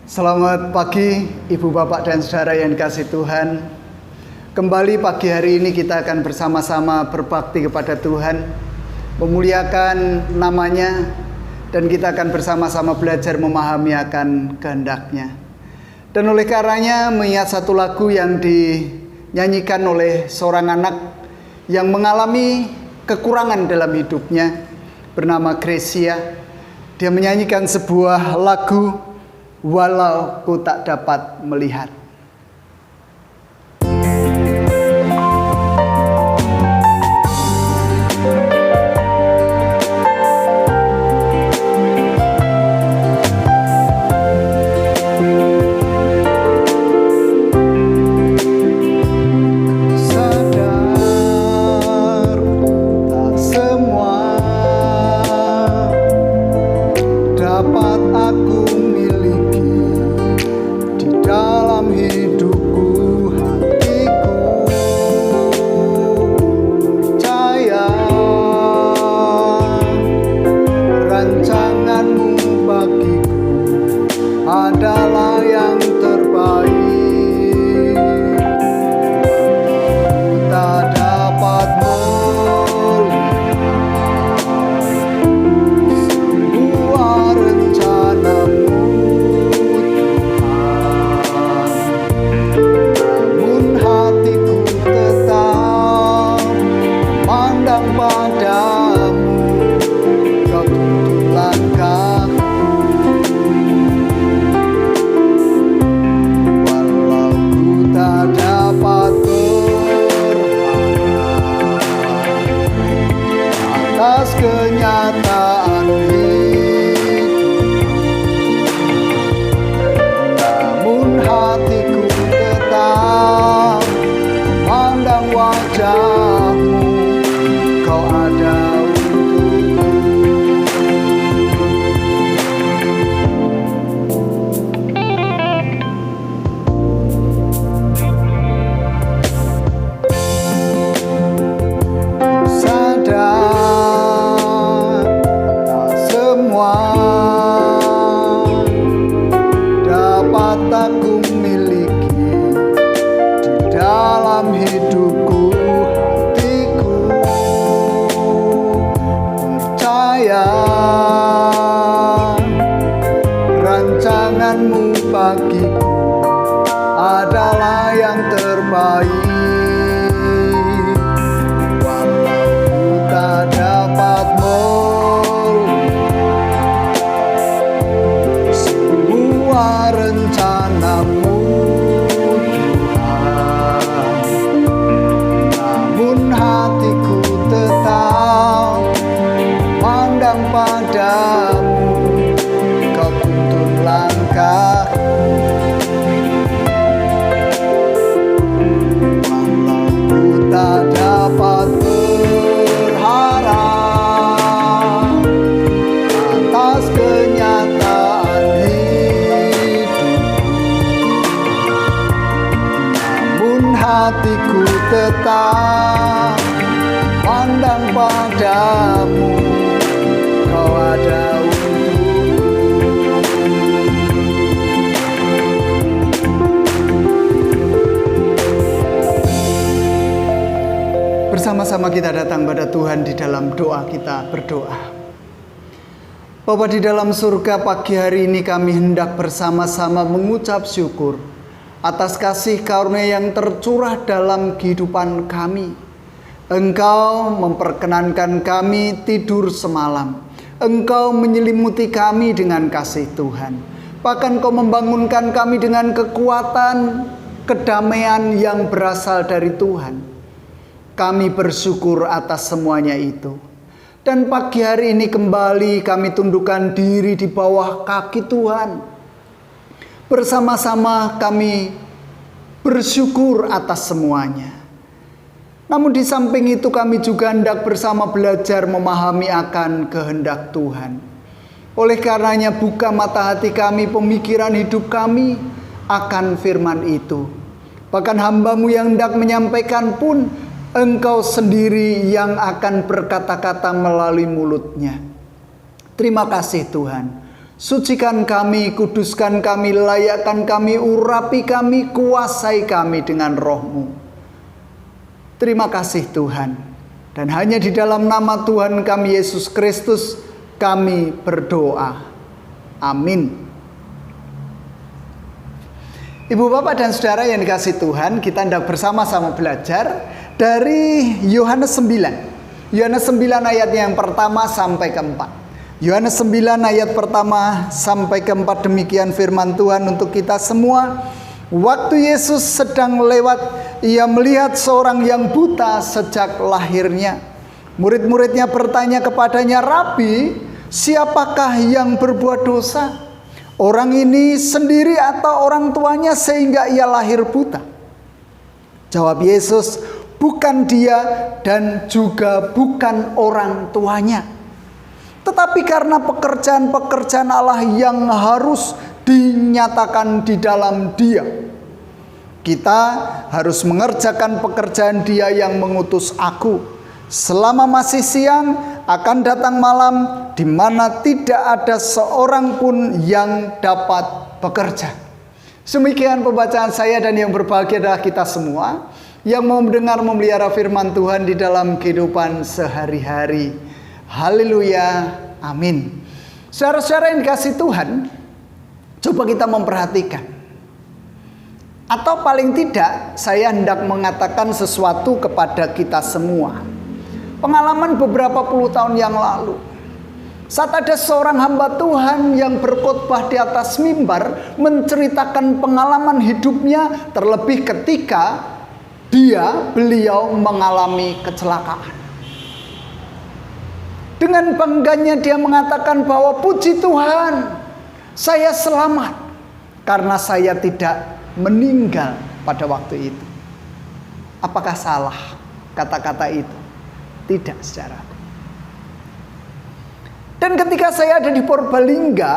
Selamat pagi Ibu Bapak dan Saudara yang dikasihi Tuhan. Kembali pagi hari ini kita akan bersama-sama berbakti kepada Tuhan, memuliakan namanya, dan kita akan bersama-sama belajar memahami akan kehendak-Nya. Dan oleh karenanya mengingat satu lagu yang dinyanyikan oleh seorang anak yang mengalami kekurangan dalam hidupnya, bernama Gracia. Dia menyanyikan sebuah lagu, Walau ku tak dapat melihat. Sadar tak semua dapat aku dalam hidupku, hatiku percaya rancanganmu bagiku adalah yang terbaik. Tak dapat melihat semua rencanamu, kenyataan hidup, namun hatiku tetap pandang wajahmu, kau ada untukku. Dapat aku miliki di dalam hidupku, hatiku percaya rancanganmu bagiku adalah yang terbaik. Walau ku tak dapat rencanamu Tuhan, namun hatiku tetap pandang padamu, kau tuntun langkah. Walau ku tak dapat berharap atas kenyataan hatiku tetap pandang padamu, kau ada untukku. Bersama-sama kita datang pada Tuhan di dalam doa kita berdoa. Bapa di dalam surga, pagi hari ini kami hendak bersama-sama mengucap syukur atas kasih karunia yang tercurah dalam kehidupan kami. Engkau memperkenankan kami tidur semalam. Engkau menyelimuti kami dengan kasih Tuhan. Bahkan Kau membangunkan kami dengan kekuatan, kedamaian yang berasal dari Tuhan. Kami bersyukur atas semuanya itu. Dan pagi hari ini kembali kami tundukkan diri di bawah kaki Tuhan. Bersama-sama kami bersyukur atas semuanya. Namun di samping itu kami juga hendak bersama belajar memahami akan kehendak Tuhan. Oleh karenanya buka mata hati kami, pemikiran hidup kami akan firman itu. Bahkan hamba-Mu yang hendak menyampaikan pun Engkau sendiri yang akan berkata-kata melalui mulutnya. Terima kasih Tuhan. Sucikan kami, kuduskan kami, layakkan kami, urapi kami, kuasai kami dengan Roh-Mu. Terima kasih Tuhan. Dan hanya di dalam nama Tuhan kami Yesus Kristus kami berdoa. Amin. Ibu, Bapak, dan Saudara yang dikasihi Tuhan, kita hendak bersama-sama belajar dari Yohanes 9. Yohanes 9 ayatnya yang pertama sampai keempat. Yohanes 9 ayat pertama sampai keempat, demikian firman Tuhan untuk kita semua. Waktu Yesus sedang lewat, ia melihat seorang yang buta sejak lahirnya. Murid-muridnya bertanya kepadanya, "Rabi, siapakah yang berbuat dosa? Orang ini sendiri atau orang tuanya sehingga ia lahir buta?" Jawab Yesus, "Bukan dia dan juga bukan orang tuanya. Tetapi karena pekerjaan-pekerjaan Allah yang harus dinyatakan di dalam dia. Kita harus mengerjakan pekerjaan dia yang mengutus aku. Selama masih siang akan datang malam di mana tidak ada seorang pun yang dapat bekerja." Demikian pembacaan saya, dan yang berbahagia adalah kita semua yang mau mendengar memelihara firman Tuhan di dalam kehidupan sehari-hari. Haleluya, amin. Saudara-saudara yang dikasihi Tuhan, coba kita memperhatikan. Atau paling tidak saya hendak mengatakan sesuatu kepada kita semua. Pengalaman beberapa puluh tahun yang lalu, saat ada seorang hamba Tuhan yang berkhotbah di atas mimbar menceritakan pengalaman hidupnya, terlebih ketika beliau mengalami kecelakaan. Dengan bangganya dia mengatakan bahwa puji Tuhan, saya selamat karena saya tidak meninggal pada waktu itu. Apakah salah kata-kata itu? Tidak, saudara. Dan ketika saya ada di Purbalingga,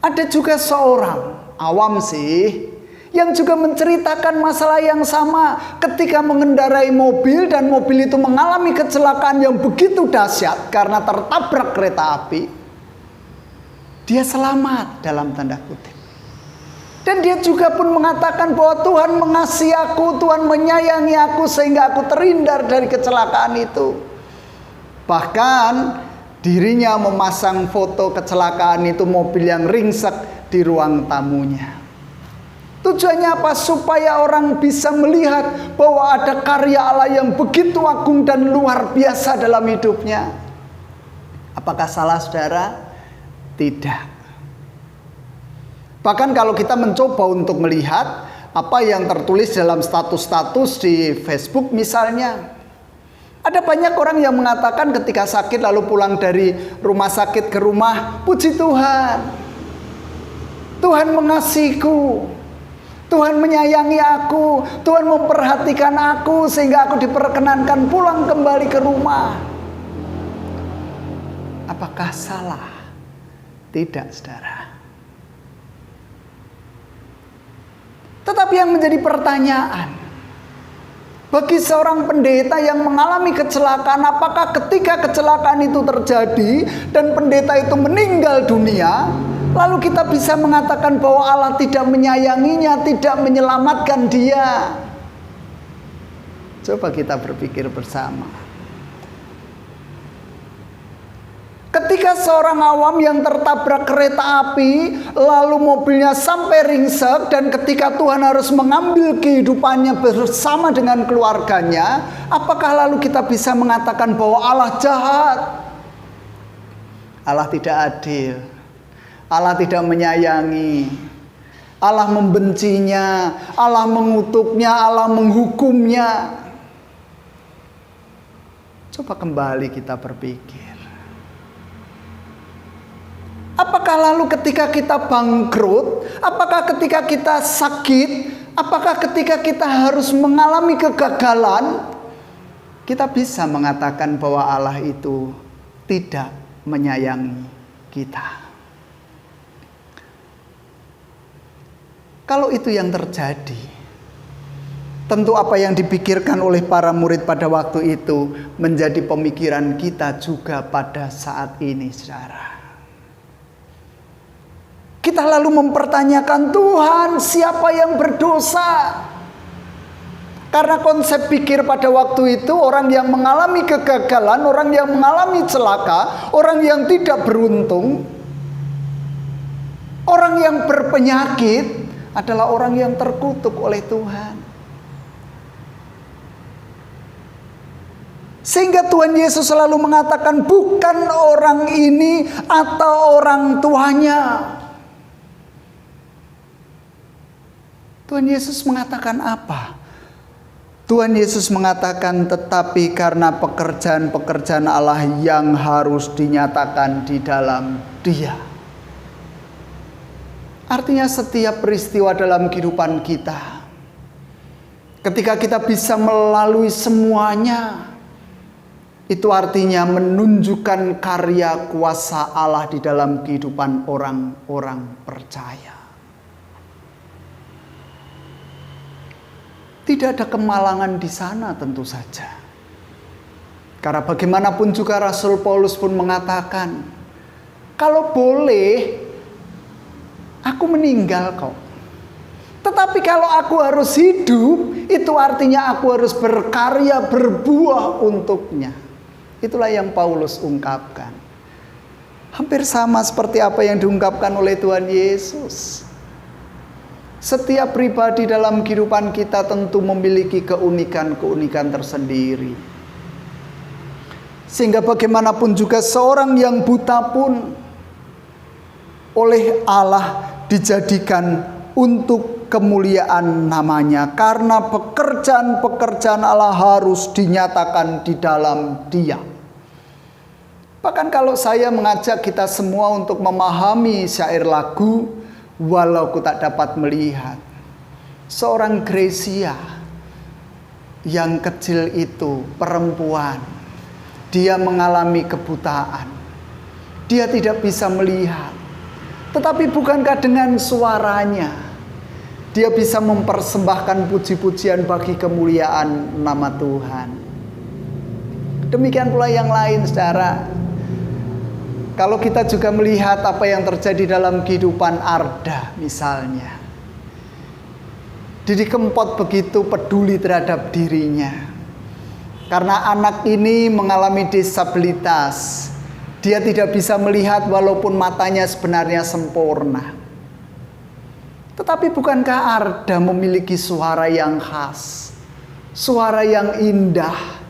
ada juga seorang awam sih yang juga menceritakan masalah yang sama ketika mengendarai mobil, dan mobil itu mengalami kecelakaan yang begitu dahsyat karena tertabrak kereta api. Dia selamat dalam tanda kutip. Dan dia juga pun mengatakan bahwa Tuhan mengasihi aku, Tuhan menyayangi aku sehingga aku terhindar dari kecelakaan itu. Bahkan dirinya memasang foto kecelakaan itu, mobil yang ringsek di ruang tamunya. Tujuannya apa? Supaya orang bisa melihat bahwa ada karya Allah yang begitu agung dan luar biasa dalam hidupnya. Apakah salah, saudara? Tidak. Bahkan kalau kita mencoba untuk melihat apa yang tertulis dalam status-status di Facebook misalnya, ada banyak orang yang mengatakan ketika sakit lalu pulang dari rumah sakit ke rumah, "Puji Tuhan, Tuhan mengasihiku, Tuhan menyayangi aku, Tuhan memperhatikan aku sehingga aku diperkenankan pulang kembali ke rumah." Apakah salah? Tidak, saudara. Tetapi yang menjadi pertanyaan, bagi seorang pendeta yang mengalami kecelakaan, apakah ketika kecelakaan itu terjadi dan pendeta itu meninggal dunia, lalu kita bisa mengatakan bahwa Allah tidak menyayanginya, tidak menyelamatkan dia? Coba kita berpikir bersama. Ketika seorang awam yang tertabrak kereta api, lalu mobilnya sampai ringsek, dan ketika Tuhan harus mengambil kehidupannya bersama dengan keluarganya, apakah lalu kita bisa mengatakan bahwa Allah jahat? Allah tidak adil. Allah tidak menyayangi. Allah membencinya, Allah mengutuknya, Allah menghukumnya. Coba kembali kita berpikir. Apakah lalu ketika kita bangkrut, apakah ketika kita sakit, apakah ketika kita harus mengalami kegagalan, kita bisa mengatakan bahwa Allah itu tidak menyayangi kita? Kalau itu yang terjadi, tentu apa yang dipikirkan oleh para murid pada waktu itu menjadi pemikiran kita juga pada saat ini, saudara. kita lalu mempertanyakan, Tuhan, siapa yang berdosa? Karena konsep pikir pada waktu itu, orang yang mengalami kegagalan, orang yang mengalami celaka, orang yang tidak beruntung, orang yang berpenyakit adalah orang yang terkutuk oleh Tuhan. Sehingga Tuhan Yesus selalu mengatakan, bukan orang ini atau orang tuanya. Tuhan Yesus mengatakan apa? Tuhan Yesus mengatakan, tetapi karena pekerjaan-pekerjaan Allah yang harus dinyatakan di dalam Dia. Artinya setiap peristiwa dalam kehidupan kita, ketika kita bisa melalui semuanya, itu artinya menunjukkan karya kuasa Allah di dalam kehidupan orang-orang percaya. Tidak ada kemalangan di sana tentu saja. Karena bagaimanapun juga Rasul Paulus pun mengatakan, kalau boleh, aku meninggal kok. Tetapi kalau aku harus hidup, itu artinya aku harus berkarya, berbuah untuknya. Itulah yang Paulus ungkapkan. Hampir sama seperti apa yang diungkapkan oleh Tuhan Yesus. Setiap pribadi dalam kehidupan kita tentu memiliki keunikan-keunikan tersendiri. Sehingga bagaimanapun juga seorang yang buta pun oleh Allah dijadikan untuk kemuliaan namanya. Karena pekerjaan-pekerjaan Allah harus dinyatakan di dalam Dia. Bahkan kalau saya mengajak kita semua untuk memahami syair lagu, walau ku tak dapat melihat, seorang Gracia yang kecil itu, perempuan, dia mengalami kebutaan, dia tidak bisa melihat. Tetapi bukankah dengan suaranya dia bisa mempersembahkan puji-pujian bagi kemuliaan nama Tuhan? Demikian pula yang lain, saudara. Kalau kita juga melihat apa yang terjadi dalam kehidupan Arda misalnya. Didi Kempot begitu peduli terhadap dirinya. Karena anak ini mengalami disabilitas. Dia tidak bisa melihat walaupun matanya sebenarnya sempurna. Tetapi bukankah Arda memiliki suara yang khas? Suara yang indah.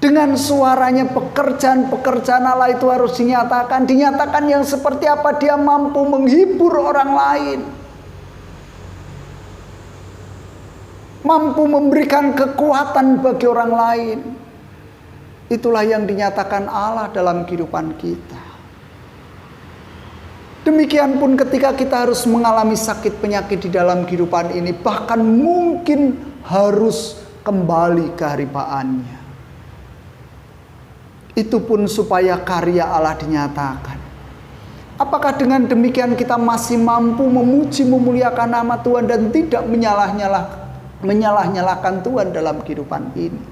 Dengan suaranya pekerjaan-pekerjaan Allah itu harus dinyatakan. Dinyatakan yang seperti apa dia mampu menghibur orang lain. Mampu memberikan kekuatan bagi orang lain. Itulah yang dinyatakan Allah dalam kehidupan kita. Demikian pun ketika kita harus mengalami sakit penyakit di dalam kehidupan ini. Bahkan mungkin harus kembali ke haribaannya. Itu pun supaya karya Allah dinyatakan. Apakah dengan demikian kita masih mampu memuji memuliakan nama Tuhan dan tidak menyalah-nyalahkan Tuhan dalam kehidupan ini?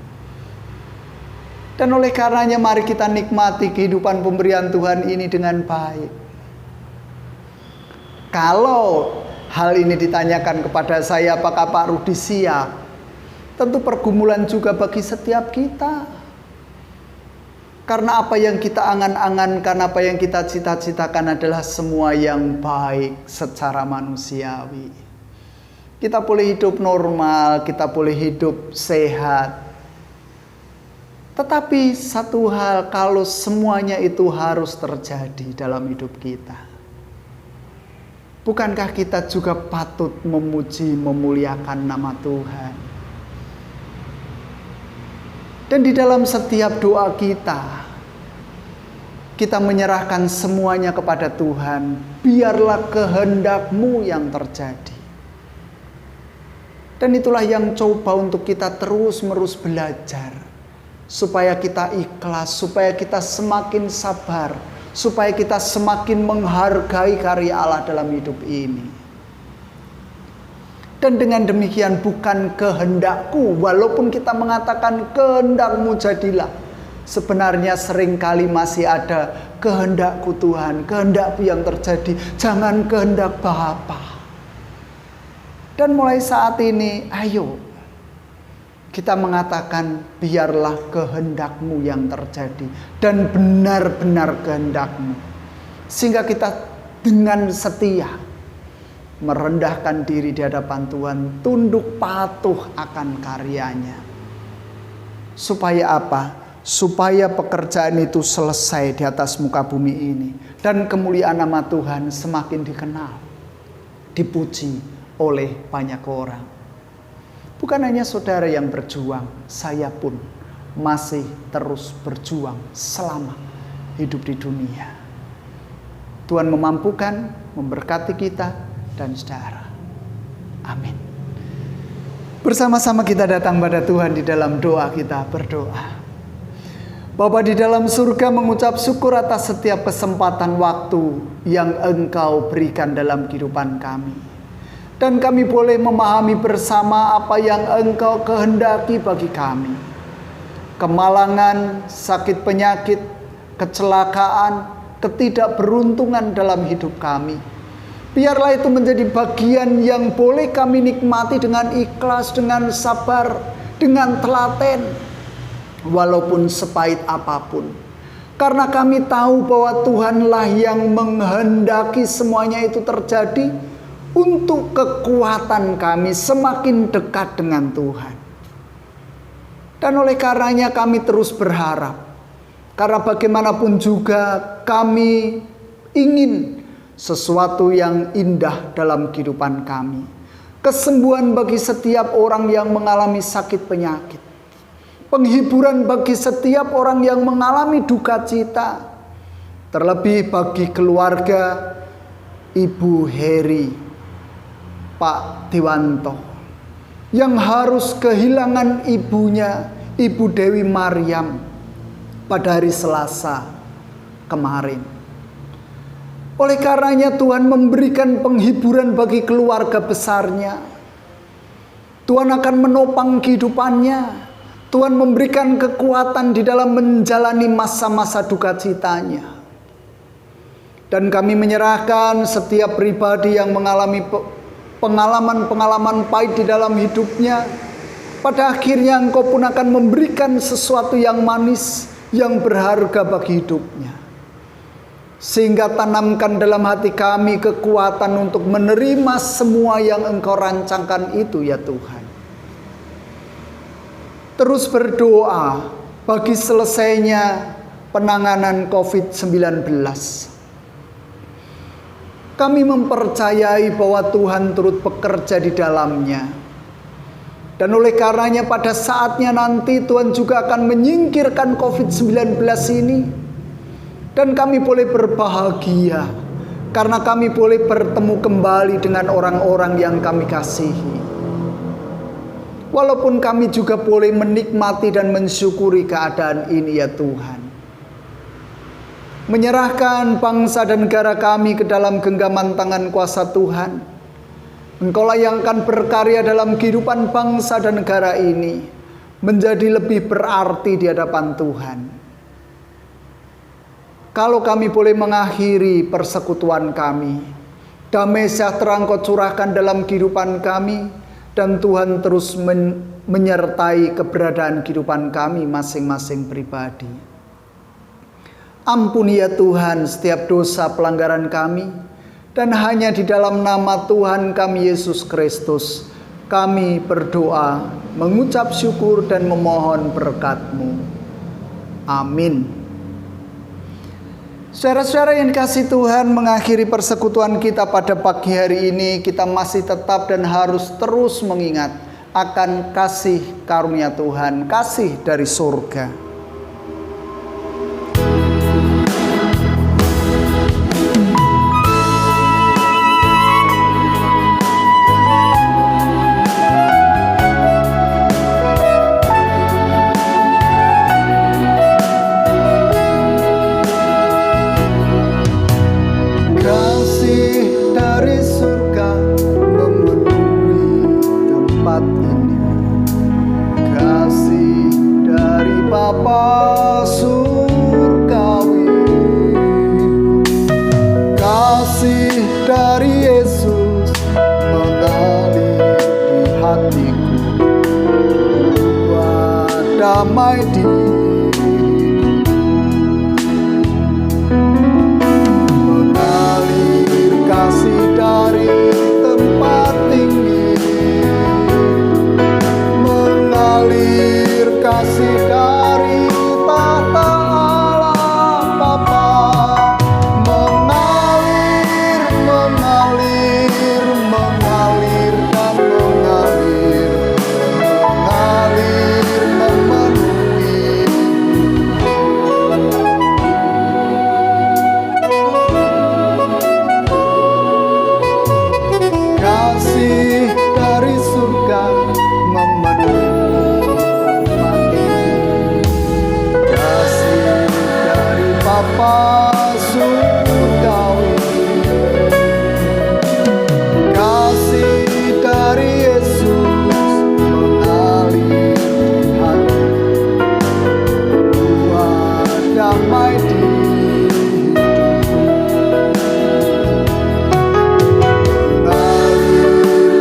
Dan oleh karenanya mari kita nikmati kehidupan pemberian Tuhan ini dengan baik. Kalau hal ini ditanyakan kepada saya, apakah Pak Rudi siap? Tentu pergumulan juga bagi setiap kita. Karena apa yang kita angan-angankan, apa yang kita cita-citakan adalah semua yang baik secara manusiawi. Kita boleh hidup normal, kita boleh hidup sehat. Tetapi satu hal, kalau semuanya itu harus terjadi dalam hidup kita, bukankah kita juga patut memuji, memuliakan nama Tuhan? Dan di dalam setiap doa kita menyerahkan semuanya kepada Tuhan. Biarlah kehendak-Mu yang terjadi. Dan itulah yang coba untuk kita terus-menerus belajar. Supaya kita ikhlas, supaya kita semakin sabar, supaya kita semakin menghargai karya Allah dalam hidup ini. Dan dengan demikian bukan kehendakku, walaupun kita mengatakan kehendak-Mu jadilah. Sebenarnya seringkali masih ada kehendakku Tuhan, kehendakku yang terjadi, jangan kehendak Bapa. Dan mulai saat ini, ayo kita mengatakan biarlah kehendakmu yang terjadi dan benar-benar kehendakmu. Sehingga kita dengan setia merendahkan diri di hadapan Tuhan, tunduk patuh akan karyanya. Supaya apa? Supaya pekerjaan itu selesai di atas muka bumi ini. Dan kemuliaan nama Tuhan semakin dikenal, dipuji oleh banyak orang. Bukan hanya saudara yang berjuang, saya pun masih terus berjuang selama hidup di dunia. Tuhan memampukan, memberkati kita dan saudara. Amin. Bersama-sama kita datang pada Tuhan di dalam doa kita berdoa. Bapa di dalam surga, mengucap syukur atas setiap kesempatan waktu yang Engkau berikan dalam kehidupan kami. Dan kami boleh memahami bersama apa yang Engkau kehendaki bagi kami. Kemalangan, sakit penyakit, kecelakaan, ketidakberuntungan dalam hidup kami. Biarlah itu menjadi bagian yang boleh kami nikmati dengan ikhlas, dengan sabar, dengan telaten. Walaupun sepahit apapun. Karena kami tahu bahwa Tuhanlah yang menghendaki semuanya itu terjadi untuk kekuatan kami semakin dekat dengan Tuhan. Dan oleh karenanya kami terus berharap. Karena bagaimanapun juga kami ingin sesuatu yang indah dalam kehidupan kami. Kesembuhan bagi setiap orang yang mengalami sakit penyakit. Penghiburan bagi setiap orang yang mengalami duka cita. Terlebih bagi keluarga Ibu Heri, Pak Dewanto, yang harus kehilangan ibunya, Ibu Dewi Maryam, pada hari Selasa kemarin. Oleh karenanya Tuhan memberikan penghiburan bagi keluarga besarnya. Tuhan akan menopang kehidupannya. Tuhan memberikan kekuatan di dalam menjalani masa-masa duka citanya. Dan kami menyerahkan setiap pribadi yang mengalami pengalaman-pengalaman pahit di dalam hidupnya. Pada akhirnya Engkau pun akan memberikan sesuatu yang manis, yang berharga bagi hidupnya. Sehingga tanamkan dalam hati kami kekuatan untuk menerima semua yang Engkau rancangkan itu ya Tuhan. Terus berdoa bagi selesainya penanganan COVID-19. Kami mempercayai bahwa Tuhan turut bekerja di dalamnya. Dan oleh karenanya pada saatnya nanti Tuhan juga akan menyingkirkan COVID-19 ini. Dan kami boleh berbahagia karena kami boleh bertemu kembali dengan orang-orang yang kami kasihi. Walaupun kami juga boleh menikmati dan mensyukuri keadaan ini ya Tuhan. Menyerahkan bangsa dan negara kami ke dalam genggaman tangan kuasa Tuhan. Engkaulah yang akan berkarya dalam kehidupan bangsa dan negara ini menjadi lebih berarti di hadapan Tuhan. Kalau kami boleh mengakhiri persekutuan kami, damai sejahtera Engkau curahkan dalam kehidupan kami. Dan Tuhan terus menyertai keberadaan kehidupan kami masing-masing pribadi. Ampuni ya Tuhan setiap dosa pelanggaran kami. Dan hanya di dalam nama Tuhan kami Yesus Kristus, kami berdoa, mengucap syukur dan memohon berkat-Mu. Amin. Saudara-saudara yang dikasihi Tuhan, mengakhiri persekutuan kita pada pagi hari ini, kita masih tetap dan harus terus mengingat akan kasih karunia Tuhan, kasih dari surga. dari Yesus mengalir di hatiku, buat damai di mengalir kasih dari tempat tinggi, mengalir kasih dari tahta Allah Bapa, mengalir, mengalir, mengalir dan mengalir, mengalir memenuhi. Kasih dari surga memenuhi hati, kasih dari Bapa surgawi, kasih dari Yesus mengalir di hati, buat damai di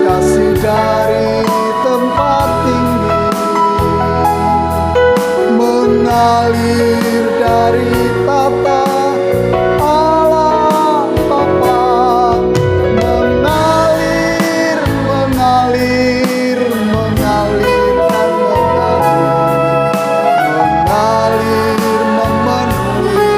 kasih dari tempat tinggi, mengalir dari tahta Allah Bapa, mengalir, mengalir, mengalir dan mengalir, memenuhi.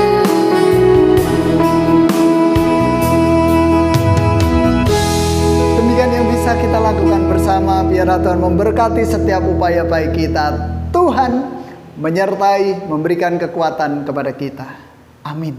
Demikian yang bisa kita lakukan bersama. Biar Tuhan memberkati setiap upaya baik kita. Tuhan menyertai, memberikan kekuatan kepada kita. Amin.